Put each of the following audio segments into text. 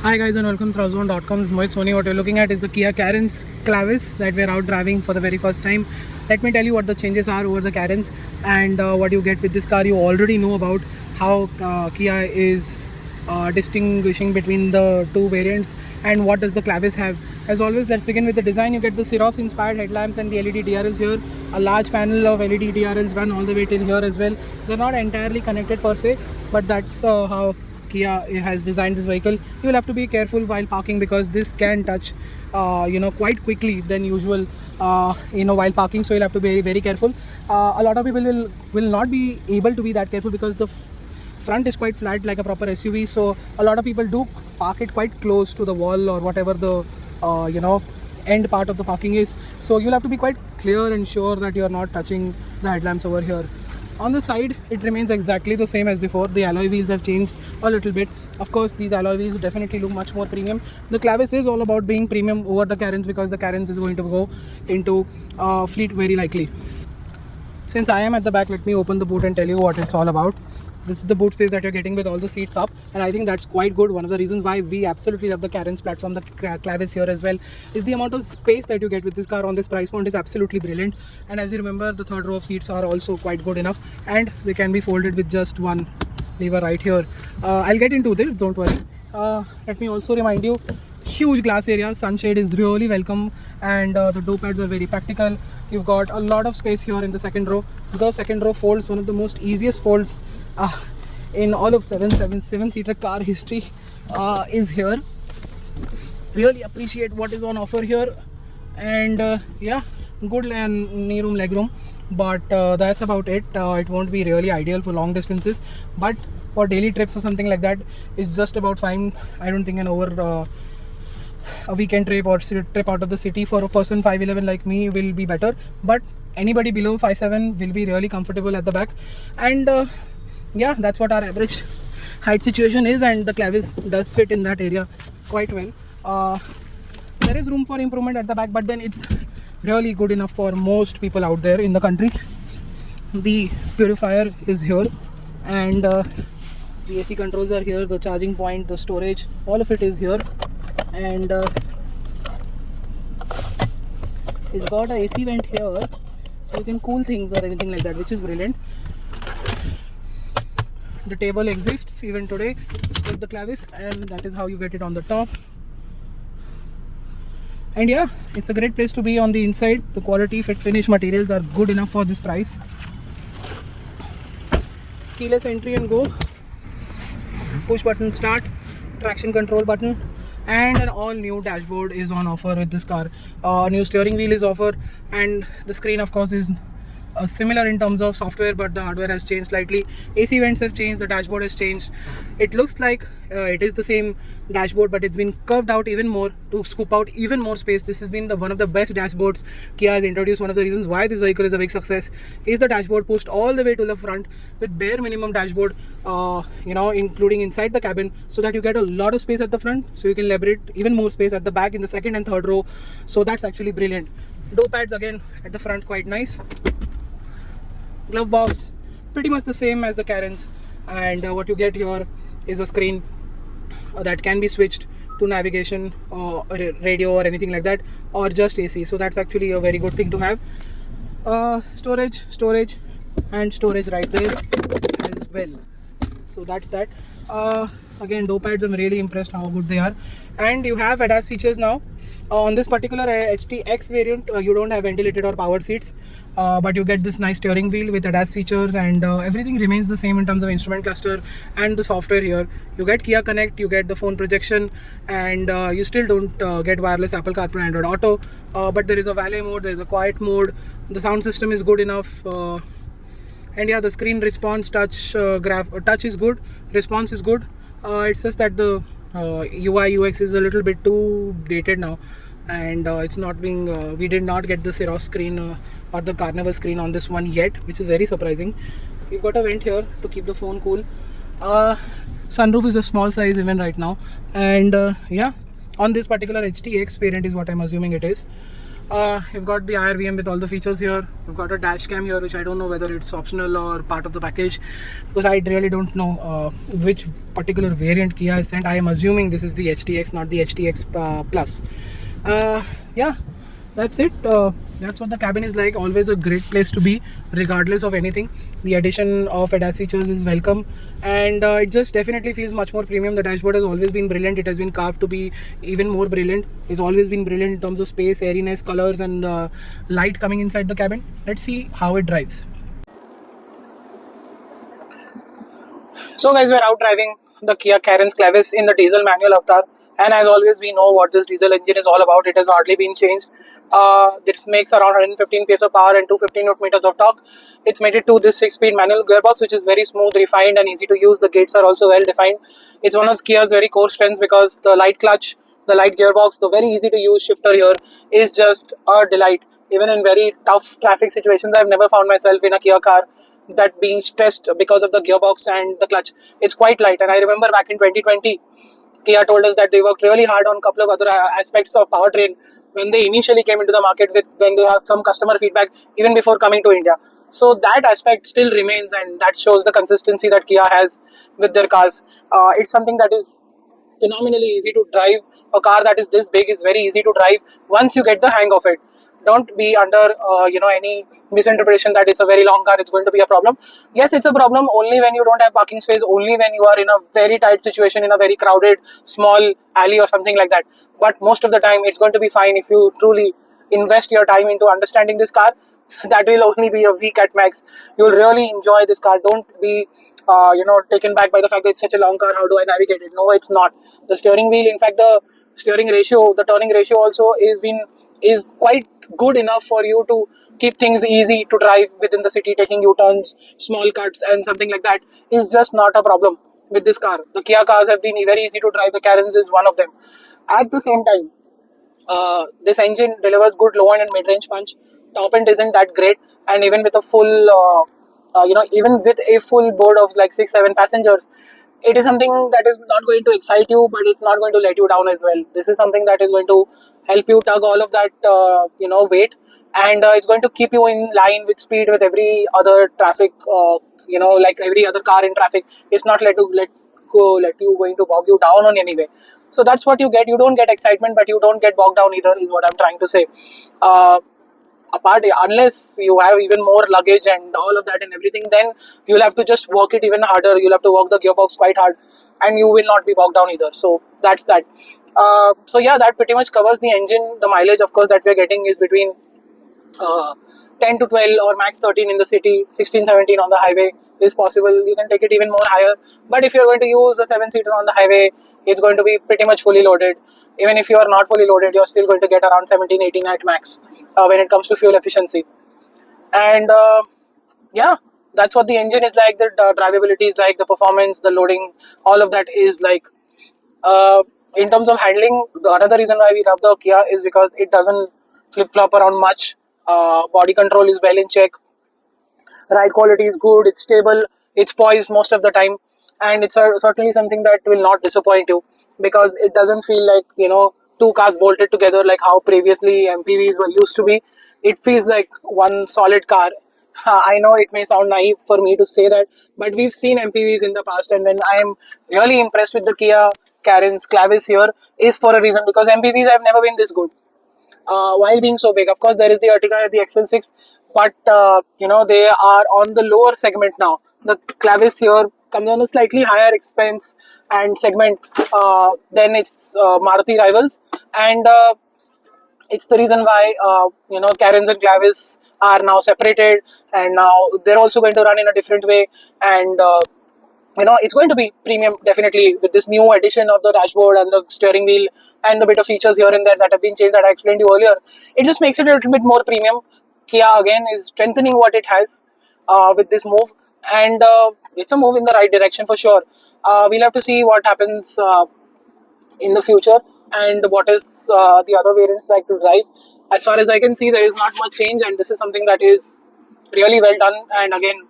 Hi guys and welcome to Rawzone.com's Mohit Soni. What you're looking at is the Kia Carens Clavis that we're out driving for the very first time. Let me tell you what the changes are over the Carens and what you get with this car. You already know about how Kia is distinguishing between the two variants and what does the Clavis have. As always, let's begin with the design. You get the Cirrus inspired headlamps and the LED DRLs here. A large panel of LED DRLs run all the way till here as well. They're not entirely connected per se, but that's how Kia has designed this vehicle. You will have to be careful while parking because this can touch quite quickly than usual while parking, so you'll have to be very, very careful. A lot of people will not be able to be that careful because the front is quite flat like a proper SUV, so a lot of people do park it quite close to the wall or whatever the end part of the parking is, so you'll have to be quite clear and sure that you're not touching the headlamps over here. On the side, it remains exactly the same as before. The alloy wheels have changed a little bit. Of course, these alloy wheels definitely look much more premium. The Clavis is all about being premium over the Carens because the Carens is going to go into fleet very likely. Since I am at the back, let me open the boot and tell you what it's all about. This is the boot space that you're getting with all the seats up, and I think that's quite good. One of the reasons why we absolutely love the Carens platform, the Clavis here as well, is the amount of space that you get with this car on this price point is absolutely brilliant. And as you remember, the third row of seats are also quite good enough, and they can be folded with just one lever right here. I'll get into this, don't worry. Let me also remind you, huge glass area, sunshade is really welcome, and the door pads are very practical. You've got a lot of space here in the second row. The second row folds, one of the most easiest folds in all of seven-seater car history is here. Really appreciate what is on offer here, and yeah, good knee room, leg room, but that's about it. It won't be really ideal for long distances, but for daily trips or something like that, it's just about fine. I don't think a weekend trip or trip out of the city for a person 5'11" like me will be better, but anybody below 5'7" will be really comfortable at the back. And yeah, that's what our average height situation is, and the Clavis does fit in that area quite well. There is room for improvement at the back, but then it's really good enough for most people out there in the country. The purifier is here, and the AC controls are here, the charging point, the storage, all of it is here. And it's got a AC vent here, so you can cool things or anything like that, which is brilliant. The table exists even today with the Clavis, and that is how you get it on the top. And yeah, it's a great place to be on the inside. The quality, fit, finish materials are good enough for this price. Keyless entry and go, push button start, traction control button, and an all new dashboard is on offer with this car. New steering wheel is offered, and the screen of course is similar in terms of software, but the hardware has changed slightly. AC vents have changed, the dashboard has changed. It looks like it is the same dashboard, but it's been curved out even more to scoop out even more space. This has been one of the best dashboards Kia has introduced. One of the reasons why this vehicle is a big success is the dashboard pushed all the way to the front with bare minimum dashboard, including inside the cabin, so that you get a lot of space at the front, so you can leverage even more space at the back in the second and third row. So that's actually brilliant. Door pads again at the front, quite nice. Glove box pretty much the same as the Carens, and what you get here is a screen that can be switched to navigation or radio or anything like that, or just AC, so that's actually a very good thing to have. Storage and storage right there as well, so that's that. Again, door pads, I'm really impressed how good they are, and you have ADAS features now. On this particular HTX variant, you don't have ventilated or powered seats, but you get this nice steering wheel with ADAS features, and everything remains the same in terms of instrument cluster and the software here. You get Kia Connect, you get the phone projection, and you still don't get wireless Apple CarPlay, Android Auto, but there is a valet mode, there is a quiet mode. The sound system is good enough, and yeah, the screen response, touch is good, response is good. It's just that the UI UX is a little bit too dated now, and it's not being we did not get the Cirrus screen or the Carnival screen on this one yet, which is very surprising. You've got a vent here to keep the phone cool. Sunroof is a small size even right now, and yeah, on this particular HTX variant is what I'm assuming it is. You've got the IRVM with all the features here. You've got a dash cam here, which I don't know whether it's optional or part of the package, because I really don't know which particular variant Kia has sent. I am assuming this is the HTX, not the HTX Plus. Yeah, that's it. That's what the cabin is like. Always a great place to be, regardless of anything. The addition of ADAS features is welcome, and it just definitely feels much more premium. The dashboard has always been brilliant. It has been carved to be even more brilliant. It's always been brilliant in terms of space, airiness, colors, and light coming inside the cabin. Let's see how it drives. So guys, we're out driving the Kia Carens Clavis in the diesel manual avatar, and as always we know what this diesel engine is all about. It has hardly been changed. This makes around 115 PS of power and 215 Newton meters of torque. It's made it to this 6-speed manual gearbox, which is very smooth, refined and easy to use. The gates are also well defined. It's one of Kia's very core strengths because the light clutch, the light gearbox, the very easy to use shifter here is just a delight. Even in very tough traffic situations, I've never found myself in a Kia car that being stressed because of the gearbox and the clutch. It's quite light, and I remember back in 2020 Kia told us that they worked really hard on a couple of other aspects of powertrain when they initially came into the market, with when they have some customer feedback even before coming to India. So that aspect still remains, and that shows the consistency that Kia has with their cars. It's something that is phenomenally easy to drive. A car that is this big is very easy to drive once you get the hang of it. Don't be under any misinterpretation that it's a very long car, it's going to be a problem. Yes, it's a problem only when you don't have parking space, only when you are in a very tight situation in a very crowded small alley or something like that. But most of the time it's going to be fine if you truly invest your time into understanding this car. That will only be a week at max. You'll really enjoy this car. Don't be taken back by the fact that it's such a long car. How do I navigate it? No, it's not. The steering wheel, in fact, the steering ratio, the turning ratio also is quite good enough for you to keep things easy to drive within the city. Taking U-turns, small cuts, and something like that is just not a problem with this car. The Kia cars have been very easy to drive. The Carens is one of them. At the same time, this engine delivers good low end and mid range punch. Top end isn't that great, and even with a full, even with a full board of like 6-7 passengers, it is something that is not going to excite you, but it's not going to let you down as well. This is something that is going to help you tug all of that, weight, and it's going to keep you in line with speed with every other traffic. Like every other car in traffic, it's not let you going to bog you down on any way. So that's what you get. You don't get excitement, but you don't get bogged down either, is what I'm trying to say. uh, Apart, unless you have even more luggage and all of that and everything, then you'll have to just work it even harder. You'll have to work the gearbox quite hard, and you will not be bogged down either. So that's that. So yeah, that pretty much covers the engine. The mileage, of course, that we're getting is between uh, 10 to 12 or max 13 in the city, 16, 17 on the highway is possible. You can take it even more higher, but if you're going to use a 7-seater on the highway, it's going to be pretty much fully loaded. Even if you are not fully loaded, you're still going to get around 17, 18 at max when it comes to fuel efficiency. And yeah, that's what the engine is like. The drivability is like, the performance, the loading, all of that is like. uh, in terms of handling, the another reason why we love the Kia is because it doesn't flip flop around much. Body control is well in check. Ride quality is good. It's stable. It's poised most of the time, and it's certainly something that will not disappoint you, because it doesn't feel like two cars bolted together like how previously MPVs were used to be. It feels like one solid car. I know it may sound naive for me to say that, but we've seen MPVs in the past, and when I am really impressed with the Kia Carens Clavis here is for a reason, because MPVs have never been this good while being so big. Of course, there is the Ertiga and the XL6, but they are on the lower segment now. The Clavis here comes on a slightly higher expense and segment than its Maruti rivals, and it's the reason why Carens and Clavis are now separated, and now they're also going to run in a different way, and it's going to be premium definitely with this new addition of the dashboard and the steering wheel and the bit of features here and there that have been changed that I explained to you earlier. It just makes it a little bit more premium. Kia again is strengthening what it has with this move, and it's a move in the right direction for sure. We'll have to see what happens in the future, and what is the other variants like to drive. As far as I can see, there is not much change, and this is something that is really well done. And again,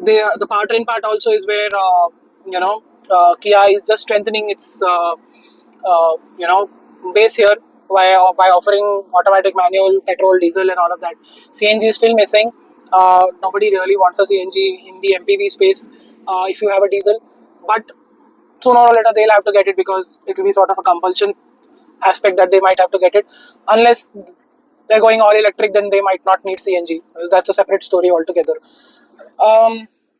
the powertrain part also is where Kia is just strengthening its base here. by offering automatic, manual, petrol, diesel, and all of that. CNG is still missing. Nobody really wants a CNG in the MPV space if you have a diesel, but sooner or later they'll have to get it because it will be sort of a compulsion aspect that they might have to get it. Unless they're going all electric, then they might not need CNG. That's a separate story altogether.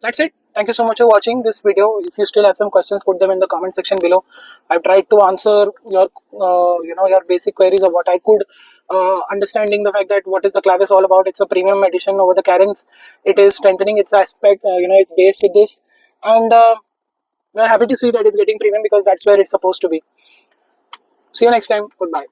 That's it. Thank you so much for watching this video. If you still have some questions, put them in the comment section below. I've tried to answer your your basic queries of what I could, understanding the fact that what is the Clavis all about. It's a premium edition over the Carens. It is strengthening its aspect, its base with this, and we're happy to see that it's getting premium because that's where it's supposed to be. See you next time. Goodbye.